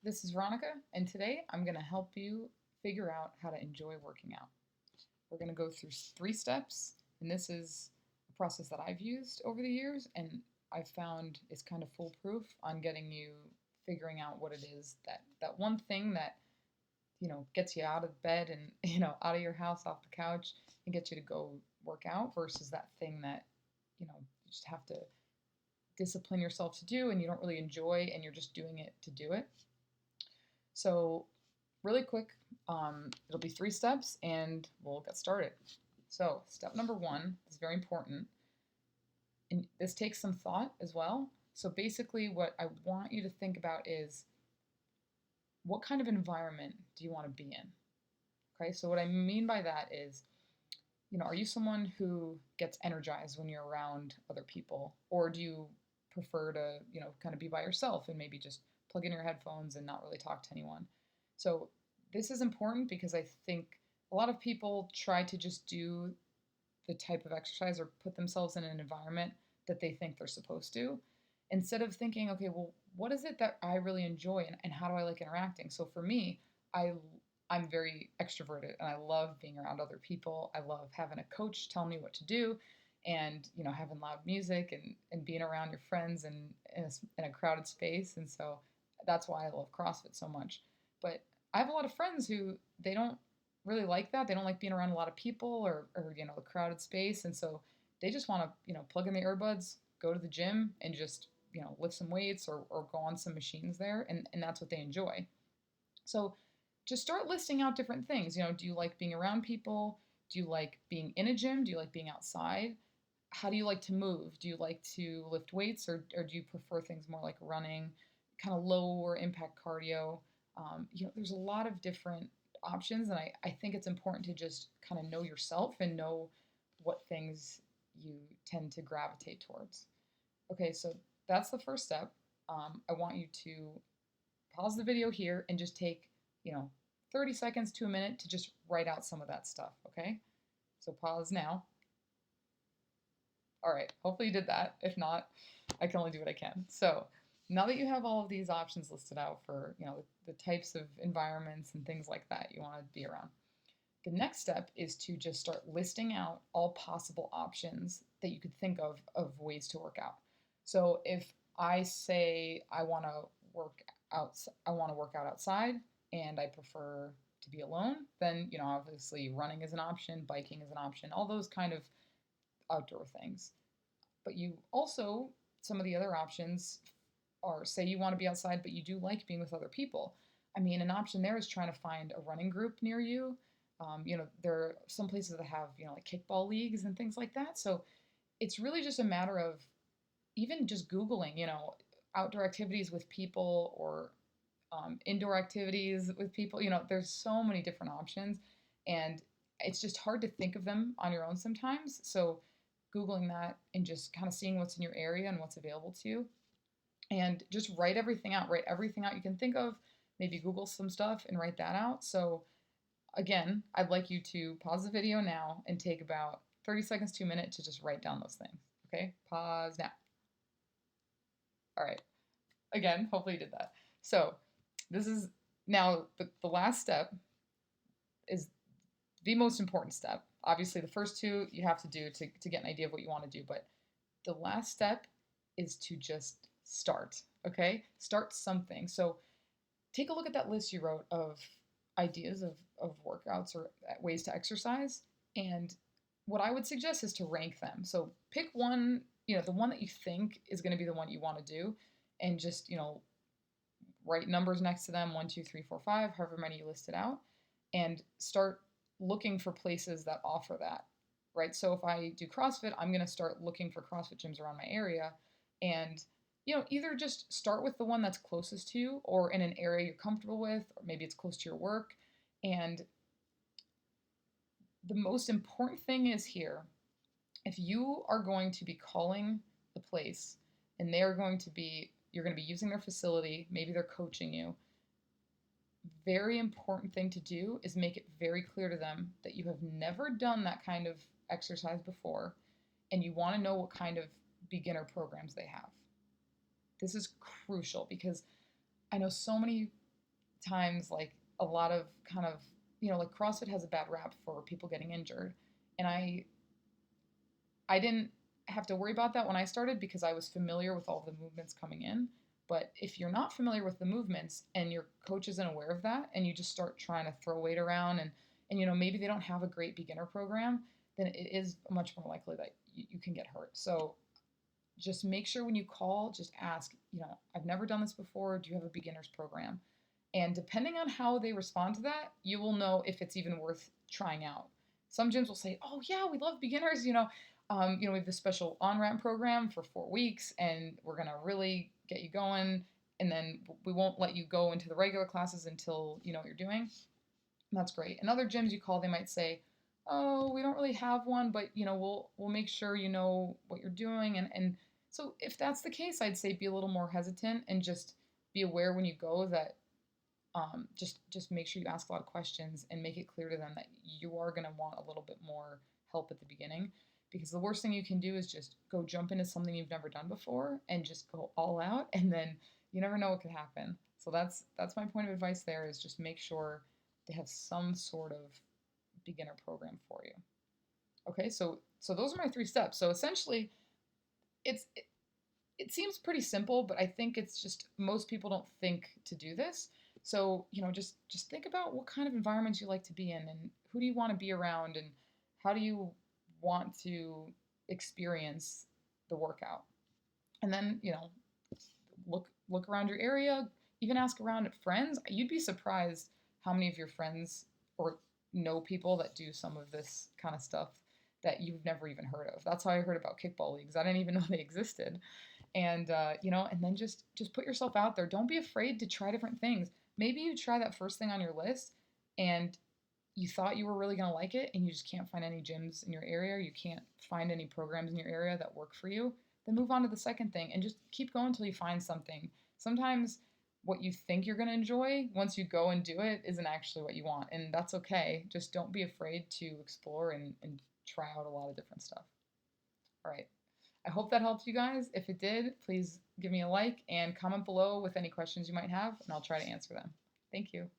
This is Veronica, and today I'm going to help you figure out how to enjoy working out. We're going to go through 3 steps, and this is a process that I've used over the years, and I've found is kind of foolproof on getting you figuring out what it is that one thing that gets you out of bed and out of your house, off the couch, and gets you to go work out versus that thing that you just have to discipline yourself to do and you don't really enjoy and you're just doing it to do it. So, really quick, it'll be 3 steps and we'll get started. So, step number 1 is very important, and this takes some thought as well. So, basically, what I want you to think about is what kind of environment do you want to be in? Okay, so what I mean by that is, are you someone who gets energized when you're around other people, or do you prefer to, kind of be by yourself and maybe just plug in your headphones and not really talk to anyone? So this is important because I think a lot of people try to just do the type of exercise or put themselves in an environment that they think they're supposed to, instead of thinking, okay, well, what is it that I really enjoy and how do I like interacting? So for me, I I'm very extroverted and I love being around other people. I love having a coach tell me what to do and having loud music and being around your friends and in a crowded space. And so that's why I love CrossFit so much. But I have a lot of friends who they don't really like that. They don't like being around a lot of people or a crowded space. And so they just want to, plug in the earbuds, go to the gym and just, lift some weights or go on some machines there. And that's what they enjoy. So just start listing out different things. Do you like being around people? Do you like being in a gym? Do you like being outside? How do you like to move? Do you like to lift weights or do you prefer things more like running, kind of lower impact cardio? There's a lot of different options, and I think it's important to just kind of know yourself and know what things you tend to gravitate towards. Okay, so that's the first step. I want you to pause the video here and just take, you know, 30 seconds to a minute to just write out some of that stuff, okay? So pause now. All right, hopefully you did that. If not, I can only do what I can. So now that you have all of these options listed out for, the types of environments and things like that you want to be around, the next step is to just start listing out all possible options that you could think of ways to work out. So if I say I want to work out outside and I prefer to be alone, then obviously running is an option, biking is an option, all those kind of outdoor things. But you also, some of the other options are, say you want to be outside but you do like being with other people. I mean, an option there is trying to find a running group near you. There are some places that have, like kickball leagues and things like that. So it's really just a matter of even just Googling, outdoor activities with people or indoor activities with people. There's so many different options, and it's just hard to think of them on your own sometimes. So Googling that and just kind of seeing what's in your area and what's available to you, and just write everything out. Write everything out you can think of. Maybe Google some stuff and write that out. So again, I'd like you to pause the video now and take about 30 seconds to a minute to just write down those things. Okay, pause now. All right. Again, hopefully you did that. So this is now the last step is the most important step. Obviously, the first two you have to do to get an idea of what you want to do, but the last step is to just start. Okay? Start something. So take a look at that list you wrote of ideas of workouts or ways to exercise. And what I would suggest is to rank them. So pick one, the one that you think is going to be the one you want to do, and just, write numbers next to them 1, 2, 3, 4, 5, however many you listed out, and start looking for places that offer that. Right. So if I do CrossFit, I'm going to start looking for CrossFit gyms around my area and either just start with the one that's closest to you or in an area you're comfortable with, or maybe it's close to your work. And the most important thing is here, if you are going to be calling the place and you're going to be using their facility, maybe they're coaching you, very important thing to do is make it very clear to them that you have never done that kind of exercise before and you want to know what kind of beginner programs they have. This is crucial because I know so many times like a lot of kind of, like CrossFit has a bad rap for people getting injured. And I didn't have to worry about that when I started because I was familiar with all the movements coming in. But if you're not familiar with the movements and your coach isn't aware of that and you just start trying to throw weight around and maybe they don't have a great beginner program, then it is much more likely that you can get hurt. So just make sure when you call, just ask, I've never done this before. Do you have a beginner's program? And depending on how they respond to that, you will know if it's even worth trying out. Some gyms will say, "Oh yeah, we love beginners." We have this special on-ramp program for 4 weeks, and we're gonna really get you going. And then we won't let you go into the regular classes until you know what you're doing. And that's great. And other gyms you call, they might say, "Oh, we don't really have one, but we'll make sure you know what you're doing." And so if that's the case, I'd say be a little more hesitant and just be aware when you go that just make sure you ask a lot of questions and make it clear to them that you are going to want a little bit more help at the beginning, because the worst thing you can do is just go jump into something you've never done before and just go all out, and then you never know what could happen. So that's my point of advice there, is just make sure they have some sort of beginner program for you. Okay, so those are my 3 steps. So essentially it's it seems pretty simple, but I think it's just most people don't think to do this. So, just think about what kind of environments you like to be in and who do you want to be around and how do you want to experience the workout. And then, look around your area, even ask around at friends. You'd be surprised how many of your friends or know people that do some of this kind of stuff that you've never even heard of. That's how I heard about kickball leagues. I didn't even know they existed. And and then just put yourself out there. Don't be afraid to try different things. Maybe you try that first thing on your list and you thought you were really going to like it and you just can't find any gyms in your area, or you can't find any programs in your area that work for you. Then move on to the second thing and just keep going until you find something. Sometimes what you think you're going to enjoy, once you go and do it, isn't actually what you want, and that's okay. Just don't be afraid to explore and try out a lot of different stuff. All right, I hope that helped you guys. If it did, please give me a like and comment below with any questions you might have, and I'll try to answer them. Thank you.